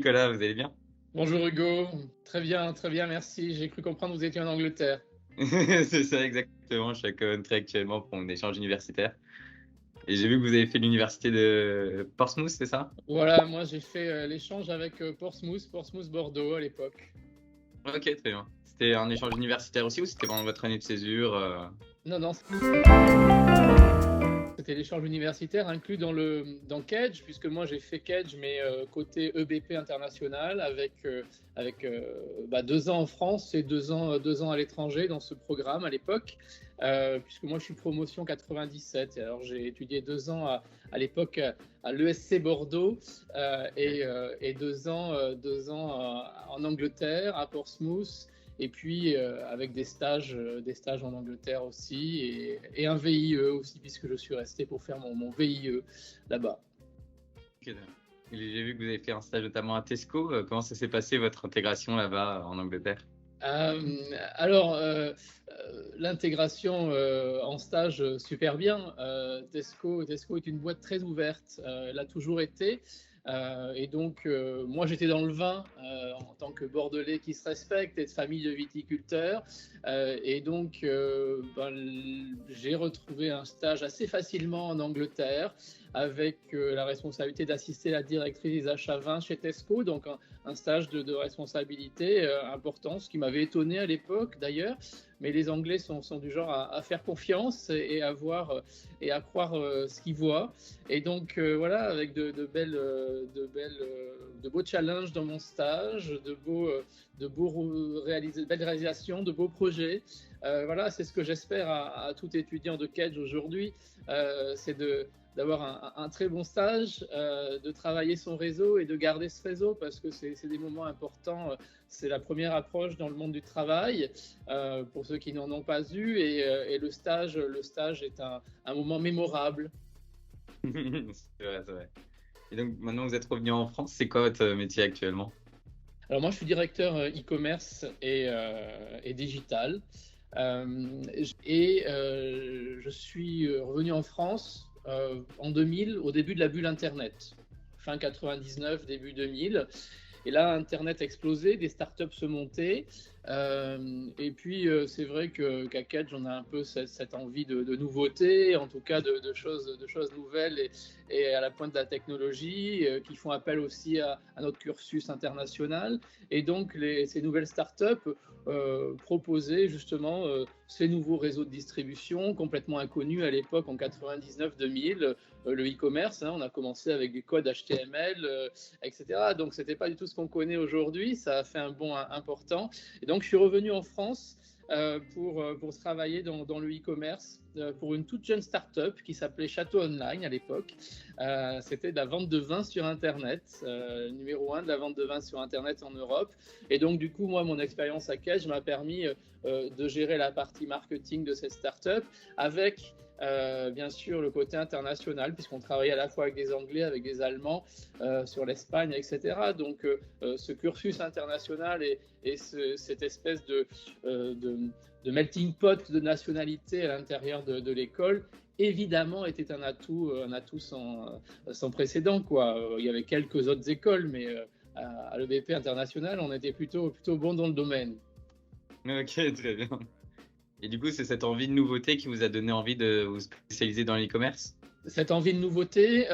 Nicolas, vous allez bien? Bonjour Hugo, très bien, merci. J'ai cru comprendre que vous étiez en Angleterre. C'est ça exactement, je suis à Coventry actuellement pour mon échange universitaire et j'ai vu que vous avez fait l'université de Portsmouth, c'est ça? Voilà, moi j'ai fait l'échange avec Portsmouth Bordeaux à l'époque. OK, très bien. C'était un échange universitaire aussi ou c'était pendant votre année de césure, Non, non, c'était l'échange universitaire inclus dans Kedge, puisque moi j'ai fait Kedge, mais côté EBP international, avec 2 ans en France et 2 ans à l'étranger dans ce programme à l'époque, puisque moi je suis promotion 97. Et alors j'ai étudié 2 ans à l'époque à l'ESC Bordeaux et 2 ans en Angleterre, à Portsmouth. Et puis avec des stages en Angleterre aussi et un VIE aussi, puisque je suis resté pour faire mon VIE là-bas. OK, d'accord. Et j'ai vu que vous avez fait un stage notamment à Tesco, comment ça s'est passé votre intégration là-bas en Angleterre? Alors, l'intégration en stage, super bien. Tesco est une boîte très ouverte, elle a toujours été. Et donc, moi, j'étais dans le vin en tant que Bordelais qui se respecte et de famille de viticulteurs. Et donc, j'ai retrouvé un stage assez facilement en Angleterre avec la responsabilité d'assister la directrice des achats vins chez Tesco. Donc, un stage de responsabilité important, ce qui m'avait étonné à l'époque d'ailleurs. Mais les Anglais sont du genre à faire confiance et à voir et à croire ce qu'ils voient. Et donc voilà, avec de beaux challenges dans mon stage, belles réalisations, de beaux projets. Voilà, c'est ce que j'espère à tout étudiant de Kedge aujourd'hui, c'est d'avoir un très bon stage, de travailler son réseau et de garder ce réseau parce que c'est des moments importants. C'est la première approche dans le monde du travail pour ceux qui n'en ont pas eu et le stage est un moment mémorable. C'est vrai, c'est vrai. Et donc maintenant vous êtes revenu en France, c'est quoi votre métier actuellement? Alors moi je suis directeur e-commerce et digital. Je suis revenu en France en 2000, au début de la bulle Internet, fin 99, début 2000. Et là, Internet explosait, des startups se montaient. Et puis, c'est vrai qu'à Kedge, on a un peu cette envie de nouveauté, en tout cas de choses nouvelles et à la pointe de la technologie, qui font appel aussi à notre cursus international. Et donc, ces nouvelles startups proposaient justement ces nouveaux réseaux de distribution complètement inconnus à l'époque, en 99-2000, le e-commerce. On a commencé avec des codes HTML, etc. Donc, ce n'était pas du tout ce qu'on connaît aujourd'hui. Ça a fait un bond important. Et donc, je suis revenu en France pour travailler dans le e-commerce pour une toute jeune start-up qui s'appelait Château Online à l'époque. C'était de la vente de vin sur Internet, numéro 1 de la vente de vin sur Internet en Europe. Et donc, du coup, moi, mon expérience à Kedge m'a permis de gérer la partie marketing de cette start-up avec bien sûr le côté international, puisqu'on travaillait à la fois avec des Anglais, avec des Allemands, sur l'Espagne, etc. Donc ce cursus international et cette espèce de melting pot de nationalité à l'intérieur de l'école, évidemment, était un atout sans précédent, quoi. Il y avait quelques autres écoles, mais à l'EBP international, on était plutôt bon dans le domaine. OK, très bien. Et du coup, c'est cette envie de nouveauté qui vous a donné envie de vous spécialiser dans l'e-commerce? Cette envie de nouveauté,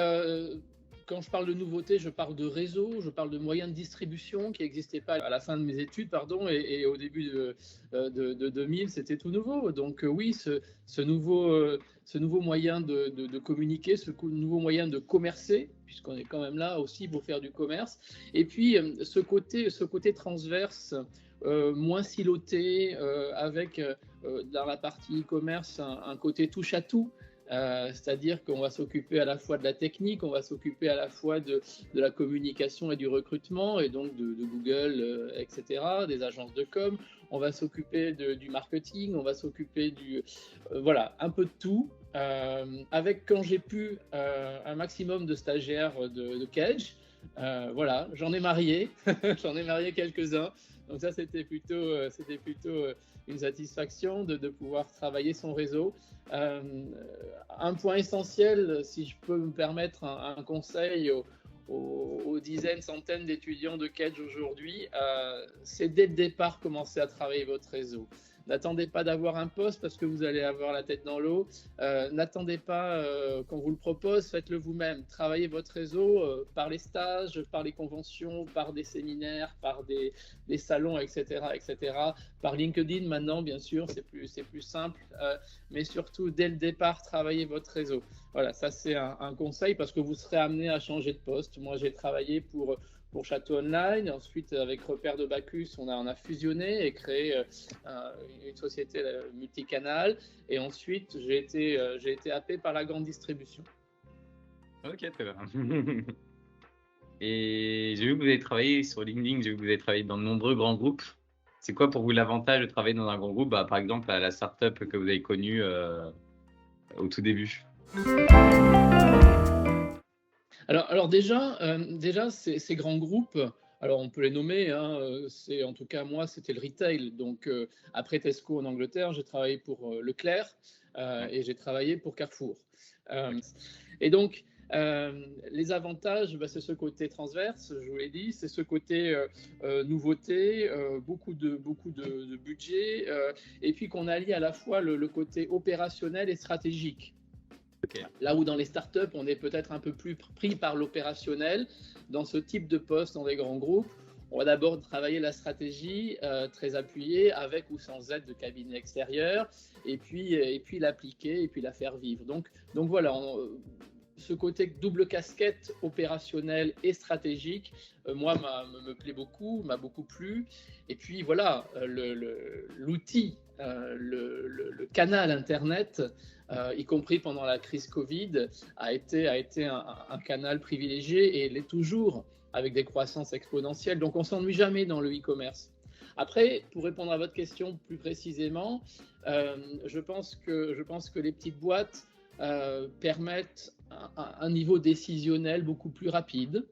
quand je parle de nouveauté, je parle de réseau, je parle de moyens de distribution qui n'existaient pas à la fin de mes études, pardon, et au début de 2000, c'était tout nouveau. Donc oui, ce nouveau moyen de communiquer, ce nouveau moyen de commercer, puisqu'on est quand même là aussi pour faire du commerce, et puis ce côté transverse, moins siloté, avec dans la partie e-commerce un côté touche à tout. C'est-à-dire qu'on va s'occuper à la fois de la technique, on va s'occuper à la fois de la communication et du recrutement, et donc de Google, etc., des agences de com. On va s'occuper du marketing, on va s'occuper voilà, un peu de tout. Avec, quand j'ai pu, un maximum de stagiaires de Kedge. Voilà, j'en ai marié, j'en ai marié quelques-uns. Donc ça, c'était plutôt une satisfaction de pouvoir travailler son réseau. Un point essentiel, si je peux me permettre un conseil aux dizaines, centaines d'étudiants de Kedge aujourd'hui, c'est dès le départ commencer à travailler votre réseau. N'attendez pas d'avoir un poste parce que vous allez avoir la tête dans l'eau. N'attendez pas qu'on vous le propose, faites-le vous-même. Travaillez votre réseau par les stages, par les conventions, par des séminaires, par des salons, etc., etc. Par LinkedIn maintenant, bien sûr, c'est plus simple. Mais surtout, dès le départ, travaillez votre réseau. Voilà, ça c'est un conseil parce que vous serez amené à changer de poste. Moi, j'ai travaillé pour Château Online. Ensuite, avec Repère de Bacchus, on a fusionné et créé une société multicanal. Et ensuite, j'ai été happé par la grande distribution. Ok, très bien. Et j'ai vu que vous avez travaillé sur LinkedIn, j'ai vu que vous avez travaillé dans de nombreux grands groupes. C'est quoi pour vous l'avantage de travailler dans un grand groupe, par exemple à la startup que vous avez connue au tout début? Alors déjà, ces grands groupes, alors on peut les nommer, hein, en tout cas moi c'était le retail. Donc après Tesco en Angleterre, j'ai travaillé pour Leclerc et j'ai travaillé pour Carrefour. Et donc les avantages, c'est ce côté transverse, je vous l'ai dit, c'est ce côté nouveauté, beaucoup de budget, et puis qu'on allie à la fois le côté opérationnel et stratégique. Okay. Là où dans les startups, on est peut-être un peu plus pris par l'opérationnel, dans ce type de poste dans les grands groupes, on va d'abord travailler la stratégie très appuyée, avec ou sans aide de cabinet extérieur, et puis l'appliquer et puis la faire vivre. Donc voilà, ce côté double casquette opérationnelle et stratégique, moi, me plaît beaucoup, m'a beaucoup plu. Et puis voilà, l'outil, le canal Internet, y compris pendant la crise Covid, a été un canal privilégié et l'est toujours, avec des croissances exponentielles. Donc on ne s'ennuie jamais dans le e-commerce. Après, pour répondre à votre question plus précisément, je pense que les petites boîtes permettent un niveau décisionnel beaucoup plus rapide.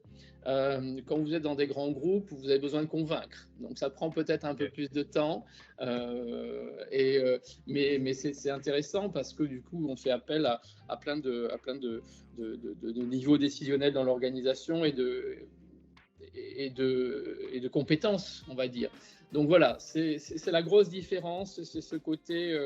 Quand vous êtes dans des grands groupes, vous avez besoin de convaincre. Donc ça prend peut-être un peu plus de temps, mais c'est intéressant parce que du coup, on fait appel à plein de niveaux décisionnels dans l'organisation et de compétences, on va dire. Donc voilà, c'est la grosse différence, c'est ce côté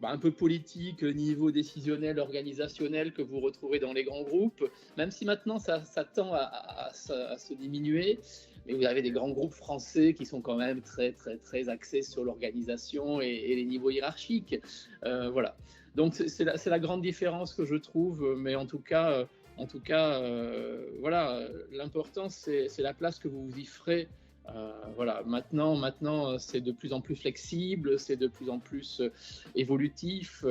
un peu politique, niveau décisionnel, organisationnel que vous retrouvez dans les grands groupes, même si maintenant ça tend à se diminuer. Mais vous avez des grands groupes français qui sont quand même très, très, très axés sur l'organisation et les niveaux hiérarchiques. Voilà. Donc c'est la grande différence que je trouve, mais en tout cas, voilà, l'important c'est la place que vous y ferez. Voilà, maintenant c'est de plus en plus flexible, c'est de plus en plus évolutif,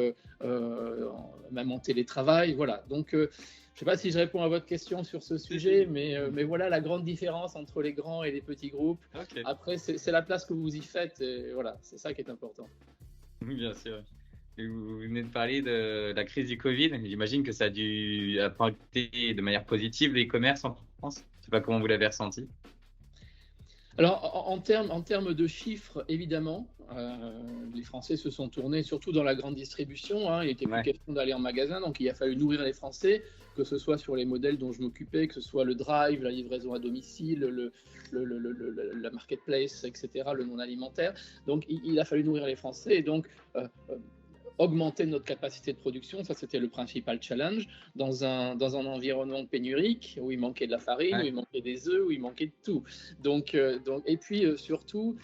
même en télétravail. Voilà. Donc, je ne sais pas si je réponds à votre question sur ce sujet, mais voilà la grande différence entre les grands et les petits groupes. Okay. Après, c'est la place que vous y faites, et voilà, c'est ça qui est important. Oui, bien sûr. Et vous venez de parler de la crise du Covid. J'imagine que ça a dû impacter de manière positive l'e-commerce en France. Je ne sais pas comment vous l'avez ressenti. Alors, en termes de chiffres, évidemment, les Français se sont tournés, surtout dans la grande distribution. Hein, il n'était plus question d'aller en magasin, donc il a fallu nourrir les Français, que ce soit sur les modèles dont je m'occupais, que ce soit le drive, la livraison à domicile, la marketplace, etc., le non alimentaire. Donc, il a fallu nourrir les Français et donc augmenter notre capacité de production, ça c'était le principal challenge, dans un environnement pénurique, où il manquait de la farine, où il manquait des œufs, où il manquait de tout. Donc, et puis surtout,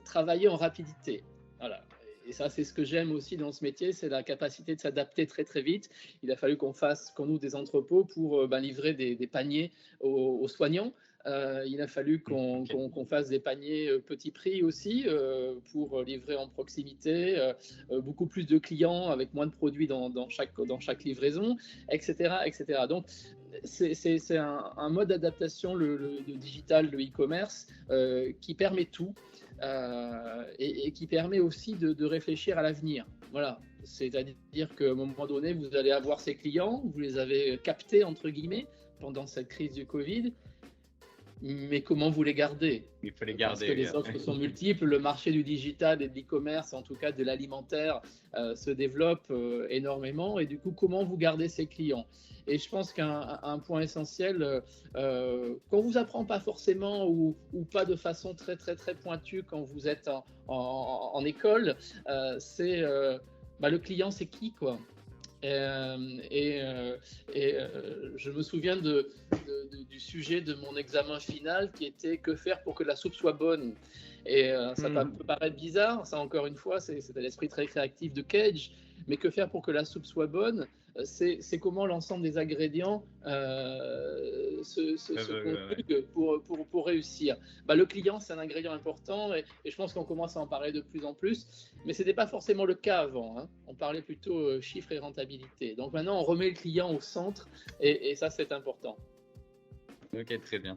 travailler en rapidité. Voilà. Et ça, c'est ce que j'aime aussi dans ce métier, c'est la capacité de s'adapter très très vite. Il a fallu qu'on ouvre des entrepôts pour livrer des paniers aux soignants. Il a fallu qu'on fasse des paniers petit prix aussi pour livrer en proximité, beaucoup plus de clients avec moins de produits dans chaque livraison, etc., etc. Donc, c'est un mode d'adaptation, le digital, le e-commerce, qui permet tout et qui permet aussi de réfléchir à l'avenir. Voilà. C'est-à-dire qu'à un moment donné, vous allez avoir ces clients, vous les avez captés, entre guillemets, pendant cette crise du Covid. mais comment vous les gardez? Il faut les Parce garder. que les Oui, offres sont multiples, le marché du digital et de l'e-commerce, en tout cas de l'alimentaire, se développe énormément. Et du coup, comment vous gardez ces clients? Et je pense qu'un point essentiel, qu'on vous apprend pas forcément ou pas de façon très très très pointue quand vous êtes en école, c'est le client, c'est qui, quoi. Euh, et je me souviens du sujet de mon examen final qui était que faire pour que la soupe soit bonne. Et ça peut paraître bizarre, ça encore une fois, c'est l'esprit très créatif de Cage, mais que faire pour que la soupe soit bonne, c'est comment l'ensemble des ingrédients se conjuguent pour réussir. Le client, c'est un ingrédient important et je pense qu'on commence à en parler de plus en plus, mais ce n'était pas forcément le cas avant, hein. On parlait plutôt chiffres et rentabilité. Donc maintenant, on remet le client au centre et ça, c'est important. Ok, très bien.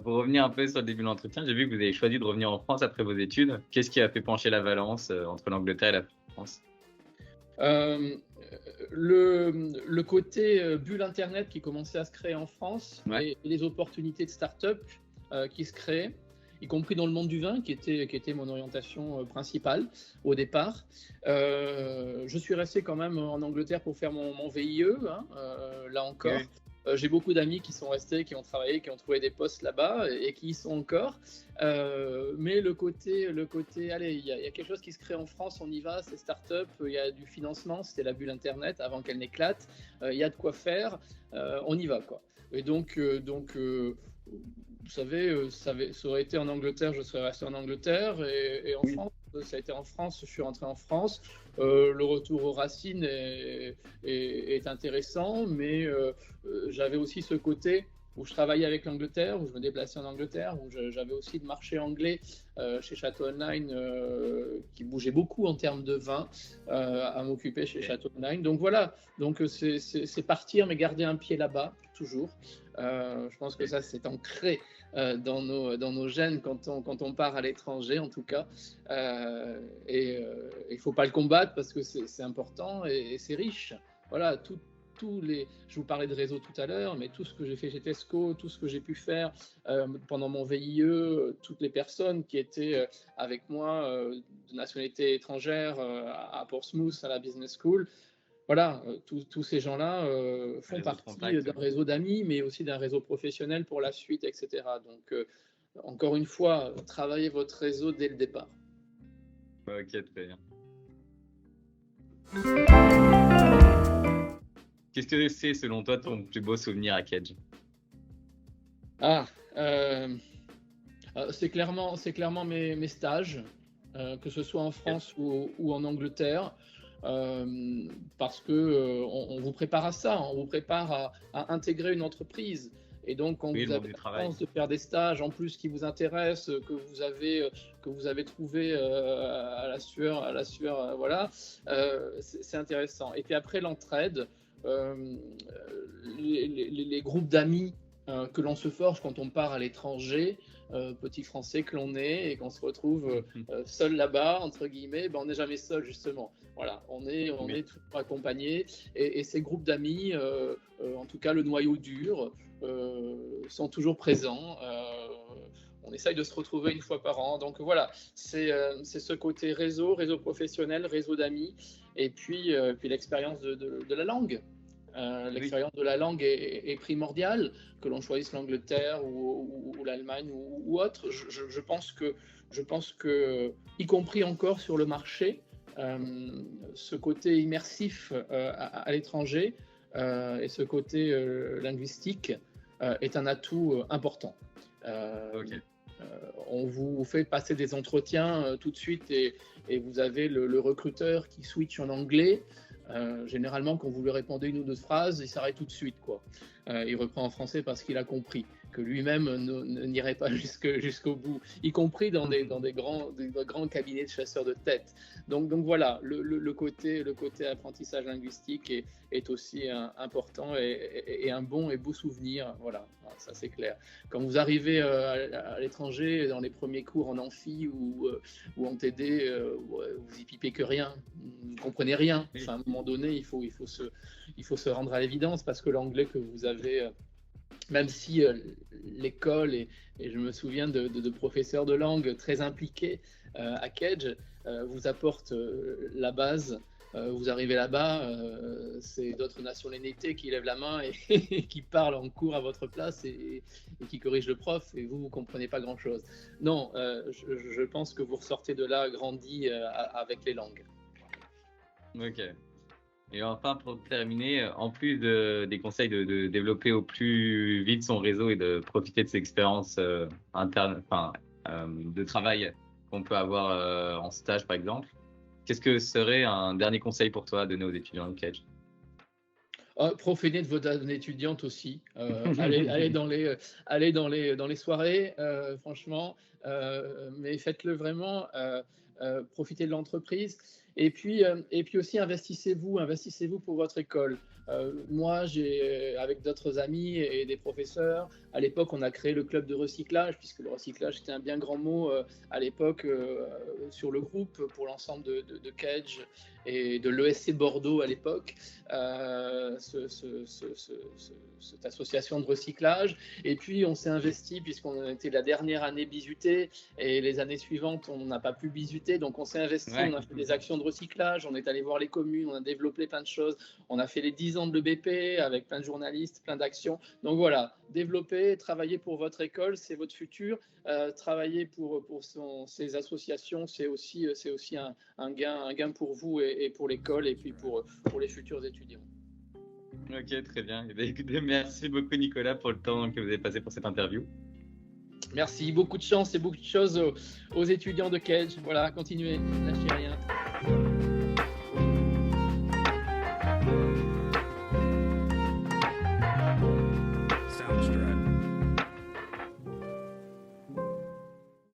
Pour revenir un peu sur le début de l'entretien, j'ai vu que vous avez choisi de revenir en France après vos études. Qu'est-ce qui a fait pencher la balance entre l'Angleterre et la France? Le côté bulle Internet qui commençait à se créer en France, Ouais. et les opportunités de start-up qui se créaient, y compris dans le monde du vin, qui était mon orientation principale au départ. Je suis resté quand même en Angleterre pour faire mon VIE, hein, là encore. Oui. J'ai beaucoup d'amis qui sont restés, qui ont travaillé, qui ont trouvé des postes là-bas et qui y sont encore. Mais le côté, allez, il y a quelque chose qui se crée en France, on y va, c'est start-up, il y a du financement, c'était la bulle Internet avant qu'elle n'éclate, il y a de quoi faire, on y va, quoi. Et donc vous savez, ça aurait été en Angleterre, je serais resté en Angleterre, et en France, ça a été en France, je suis rentré en France. Le retour aux racines est intéressant, mais j'avais aussi ce côté où je travaillais avec l'Angleterre, où je me déplaçais en Angleterre, où j'avais aussi le marché anglais chez Château Online qui bougeait beaucoup en termes de vin à m'occuper chez Château Online. Donc voilà, donc c'est partir mais garder un pied là-bas toujours. Je pense que ça c'est ancré dans nos gènes quand on part à l'étranger en tout cas. Et il ne faut pas le combattre parce que c'est important et c'est riche. Voilà, je vous parlais de réseau tout à l'heure, mais tout ce que j'ai fait chez Tesco, tout ce que j'ai pu faire pendant mon VIE, toutes les personnes qui étaient avec moi de nationalité étrangère à Portsmouth, à la Business School, voilà, tous ces gens-là font partie d'un réseau d'amis, mais aussi d'un réseau professionnel pour la suite, etc. Donc, encore une fois, travaillez votre réseau dès le départ. Ok, très bien. Qu'est-ce que c'est, selon toi, ton plus beau souvenir à Cage? C'est clairement mes stages, que ce soit en France ou en Angleterre, parce que on vous prépare à ça, on vous prépare à intégrer une entreprise. Et donc, quand vous avez la chance de faire des stages en plus qui vous intéressent, que vous avez trouvé à la sueur, voilà, c'est intéressant. Et puis après l'entraide, les groupes d'amis que l'on se forge quand on part à l'étranger, petit français que l'on est et qu'on se retrouve seul là-bas, entre guillemets, on n'est jamais seul justement. Voilà, on est toujours accompagné et ces groupes d'amis, en tout cas le noyau dur, sont toujours présents. On essaye de se retrouver une fois par an. Donc voilà, c'est ce côté réseau professionnel, réseau d'amis, et puis l'expérience de la langue. L'expérience de la langue est primordiale, que l'on choisisse l'Angleterre ou l'Allemagne ou autre. Je pense que, y compris encore sur le marché, ce côté immersif à l'étranger et ce côté linguistique est un atout important. On vous fait passer des entretiens tout de suite et vous avez le recruteur qui switch en anglais. Généralement, quand vous lui répondez une ou deux phrases, il s'arrête tout de suite, quoi. Il reprend en français parce qu'il a compris que lui-même n'irait pas jusqu'au bout, y compris dans des grands cabinets de chasseurs de tête. Donc voilà, le côté apprentissage linguistique est aussi important et un bon et beau souvenir. Voilà, ça c'est clair. Quand vous arrivez à l'étranger, dans les premiers cours en amphi ou en TD, vous y pipez que rien, vous ne comprenez rien. Enfin, à un moment donné, il faut se rendre à l'évidence parce que l'anglais que vous avez même si l'école, et je me souviens de professeurs de langue très impliqués à Kedge, vous apportent la base. Vous arrivez là-bas, c'est d'autres nationalités qui lèvent la main et qui parlent en cours à votre place et qui corrigent le prof, et vous ne comprenez pas grand-chose. Non, je pense que vous ressortez de là grandi avec les langues. Ok. Et enfin, pour terminer, en plus des conseils de développer au plus vite son réseau et de profiter de ces expériences internes, de travail qu'on peut avoir en stage, par exemple, qu'est-ce que serait un dernier conseil pour toi à donner aux étudiants de Kedge? Profitez de vos années étudiantes aussi. Allez dans les soirées, franchement, mais faites-le vraiment. Profitez de l'entreprise. Et puis aussi, investissez-vous pour votre école. Moi, avec d'autres amis et des professeurs, à l'époque, on a créé le club de recyclage, puisque le recyclage était un bien grand mot à l'époque sur le groupe, pour l'ensemble de Kedge et de l'ESC Bordeaux à l'époque, cette association de recyclage. Et puis, on s'est investi, puisqu'on était la dernière année bisutée, et les années suivantes, on n'a pas pu bisuter, donc on s'est investi, on a fait des actions de recyclage, on est allé voir les communes, on a développé plein de choses, on a fait les 10 ans de l'EBP avec plein de journalistes, plein d'actions. Donc voilà, développer, travailler pour votre école, c'est votre futur. Travailler pour ces associations, c'est aussi un gain pour vous et pour l'école, et puis pour les futurs étudiants. Ok, très bien. Eh bien, écoutez, merci beaucoup Nicolas pour le temps que vous avez passé pour cette interview. Merci, beaucoup de chance et beaucoup de choses aux étudiants de Kedge. Voilà, continuez, lâchez rien.